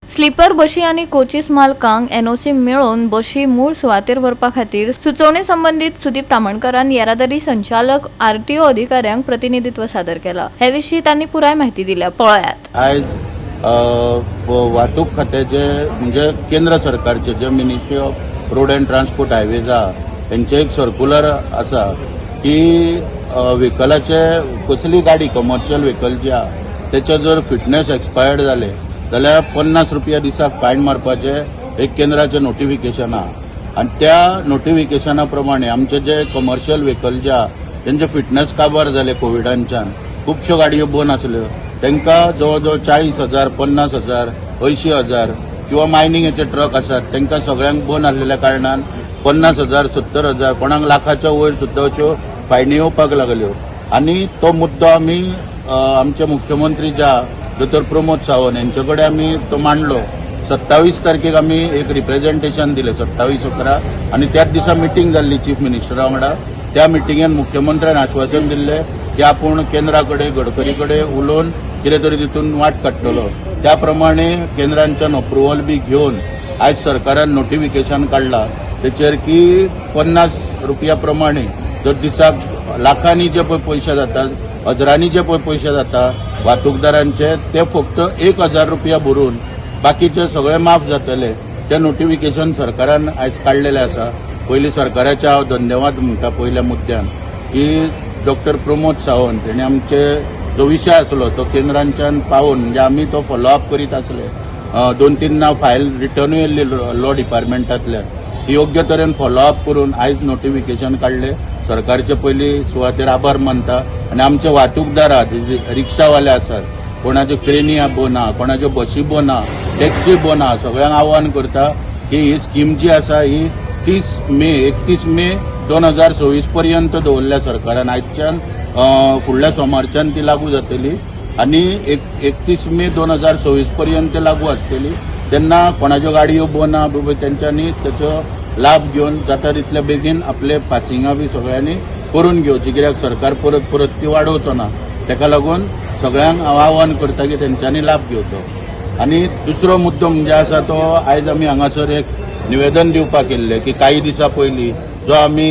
Sleeper बशी आणि coaches मालकांक NOC मेळोवन बशी मूळ सुवातेर व्हरपा खातीर सुचोवणे संबंधीत सुदीप तामणकरान येरादारी संचालक आरटीओ अधिकाऱ्यांक प्रतिनिधित्व सादर केला। हे विशीं तांणी पुराय माहिती दिल्या। पळयात। आयज वाहतूक खात्याचे म्हणजे केंद्र सरकारचे जे ministry of road and transport highways त्यांचे एक सर्क्युलर आसा की व्हेकलाचे कसली गाडी कमर्शियल व्हेकल जी आहा त्याचे जर फिटनेस एक्सपायर्ड जाले जाल्यार 50 रुपया दिसाक फायन मारपाचे एक केंद्राचे नोटिफिकेशन आहा आणि त्या नोटिफिकेशना प्रमाणे आमचे जे कमर्शियल व्हेकल जे आहा त्यांचे फिटनेस काबार जाले कोविडांच्यान खुबश्यो गाडयो बंद आसल्यो तांकां जवळ 40,000 50,000 80,000 किंवा मायनिंगचे ट्रक आसात तांकां सगळ्यांक बंद आसलेल्या कारणान 50,000 70,000 कोणाक लाखाच्या वयर सुद्दां अश्यो फायनी येवपाक लागल्यो आणि तो मुद्दो आमी आमचे मुख्यमंत्री जे आहा डॉ प्रमोद सावंत यांचे कडेन आमी तो मांडलो। 27 तारखेक आमी एक रिप्रेझेंटेशन दिले 27/11 आणि त्याच दिसा मिटींग जाल्ली चीफ मिनिस्टरा वांगडा। त्या मिटींगेन मुख्यमंत्र्यान आश्वासन दिल्ले की आपूण केंद्रा कडेन गडकरी कडेन उलोवन कितें तरी तितून वाट काडटलो। त्या प्रमाणे केंद्रांच्यान अप्रुवल बी घेवन आयज सरकारान नोटिफिकेशन काडला तेचेर की 50 रुपया प्रमाणे जर दिसाक लाखांनी जे पळय पयशे जातात हजारांनी जे पळय पयशे जाता वाहतूकदारांचे ते फक्त 1,000 रुपया भरून बाकीचे सगळे माफ जातले। ते नोटिफिकेशन सरकारान आयज काडलेले आसा। पयलीं सरकाराचे हांव धन्यवाद म्हणटा पयल्या मुद्द्यान की डॉ प्रमोद सावंत हांणी आमचे जो विशय आसलो तो केंद्रांच्यान पावोवन म्हणजे आमी तो फॉलोअप करीत आसले। 2-3 फायल रिटर्नूय येयल्ली लॉ डिपार्टमेंटांतल्यान ती योग्य तरेन फॉलोअप करून आयज नोटिफिकेशन काडले। सरकारचे पयलीं सुवातेर आभार मानता आणि आमचे वाहतूकदार रिक्षावाले आसात कोणाच्यो क्रेनी बंद आहा कोणाच्यो बसी बंद आहा टॅक्सी बंद आहा सगळ्यांक आव्हान करता की ही स्कीम जी आसा ही 31 मे 2026 पर्यंत दवरल्या सरकारान। आयच्यान फुडल्या सोमारच्यान ती लागू जातली आणि 31 मे 2026 पर्यंत लागू आसतली। तेन्ना कोणाच्यो गाडयो बंद आहा तेंच्यांनी त्याचो लाभ घेवन जाता तितले बेगीन आपले पासिंगा बी सगळ्यांनी करून घेवची कित्याक सरकार परत ती वाडोवचो ना। ताका लागून सगळ्यांक हांव आव्हान करता की तेंच्यांनी लाभ घेवचो। आणि दुसरो मुद्दो म्हणजे आसा तो आयज आमी हांगासर एक निवेदन दिवपाक येयल्ले की काही दिसा पयलीं जो आमी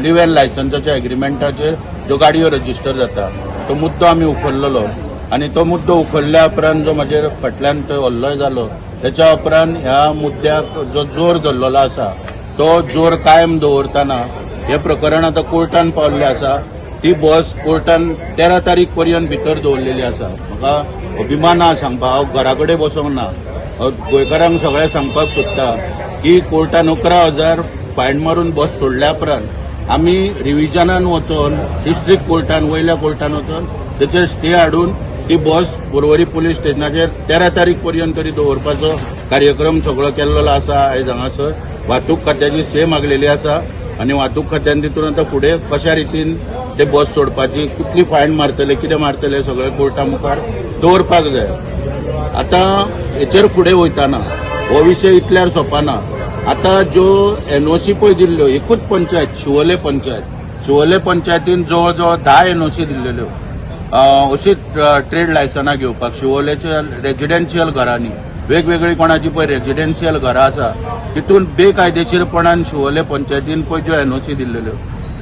लिव्ह अँड लायसन्साच्या एग्रीमेंटाचेर ज्यो गाडयो रजिस्टर जाता तो मुद्दो आमी उखल्लेलो आणि तो मुद्दो उखल्ल्या उपरांत जो म्हाजेर फाटल्यान तो हल्लोय जालो त्याच्या उपरांत ह्या मुद्द्याक जो जोर धरलेलो आसा तो जोर कायम दवरतना हे प्रकरण आतां कोर्टान पावल्लें आसा। ती बस कोर्टान 13 तारीख पर्यंत भितर दवरलेली आसा। म्हाका अभिमान आहा सांगपाक हांव घरा कडेन बसोंक ना गोंयकारांक सगळें सांगपाक सोदता की कोर्टान 11,000 फायन मारून बस सोडल्या उपरांत आमी रिव्हिजनान वचोन डिस्ट्रिक्ट कोर्टान वयल्या कोर्टान वचोन तेचेर स्टे हाडून ती बस पर्वरी पुलीस स्टेशनाचेर 13 तारीख पर्यंत तरी दवरपाचो कार्यक्रम सगळो केल्लो आसा। आयज हांगासर वाहतूक खात्याची से मागलेली आसा आणि वाहतूक खात्यान तितून आतां फुडें कशा रितीन ते बस सोडपाची कितली फायन मारतले कितें मारतले सगळे कोर्टा मुखार दवरपाक जाय। आतां हेचेर फुडें वयताना हो विशय इतल्यार सोंपना। आतां ज्यो एनओसी पळय दिल्ल्यो एकूच पंचायत शिवोले पंचायतीन जवळ 10 एनओसी दिल्ल्यो अशी ट्रेड लायसनां घेवपाक शिवोलेच्या रेजिडेन्शियल घरांनी वेगवेगळी कोणाची पळय रेजिडेन्शियल घरां आसा तितून बेकायदेशीरपणान शिवोले पंचायतीन पळय ज्यो एनओसी दिल्ल्यो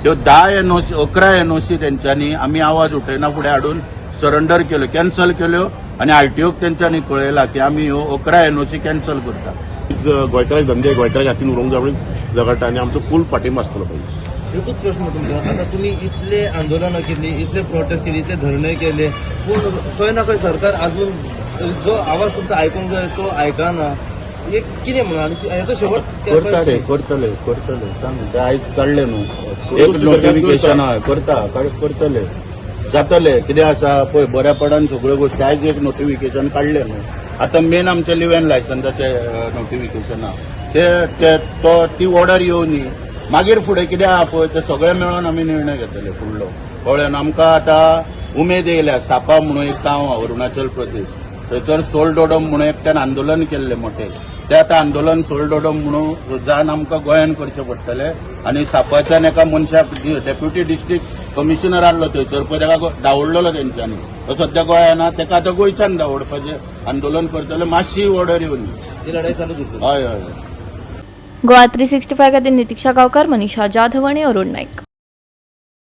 त्यो 11 एनओसी तेंच्यांनी आमी आवाज उठयना फुडें हाडून सरेंडर केल्यो कॅन्सल केल्यो आणि आरटीओक तेंच्यांनी कळयला की आमी ह्यो 11 एनओसी कॅन्सल करता। गोंयकारांक धंदे गोंयकारांक हातीन उरोंक जाय झगडटा आणि आमचो फूल पाठिंबो आसतलो पळय। एकूच प्रश्न तुमचो आता तुमी इतले आंदोलनां केली इतले प्रोटेस्ट केले इतले धरणे केले पूण खंय ना खंय सरकार अजून जो आवाज तुमचो आयकूंक जाय तो आयकना एक कितें म्हणून आनी हेचो शेवट करतले सांग ते आयज काडले न्हू एक नोटिफिकेशन करतले जातले कितें आसा पळय बऱ्यापणान सगळ्यो गोश्टी आयज एक नोटिफिकेशन काडले न्हू। आतां मेन आमचे लिव्ह अँड लायसन्साचे नोटिफिकेशन आहा ती ऑर्डर येवनी मागीर फुडें कितें आहा पळय ते सगळे मेळोन आमी निर्णय घेतले फुडलो। कळ्ळें आमकां आतां उमेद येयल्या सापा म्हणून एक गांव आहा अरुणाचल प्रदेश थंयसर सोलडोडम म्हणून एकट्यान आंदोलन केल्लें मोठें ते आतां आंदोलन सोलडोडम म्हणून जावन आमकां गोंयान करचें पडटलें आणि सापाच्यान एका मनशाक डेप्युटी डिस्ट्रिक्ट कमिशनर आहलो थंयसर पळय ताका धांवडलेलो तेंच्यांनी तो सद्या गोंयान तेका आतां गोंयच्यान धांवडपाचें आंदोलन करता जाल्यार मातशी ऑर्डर येवन ती लढाई चालूच उरतली. हय हय गोवा 365 खातीर नितीक्षा गांवकार, मनीषा जाधव आनी अरुण नाईक.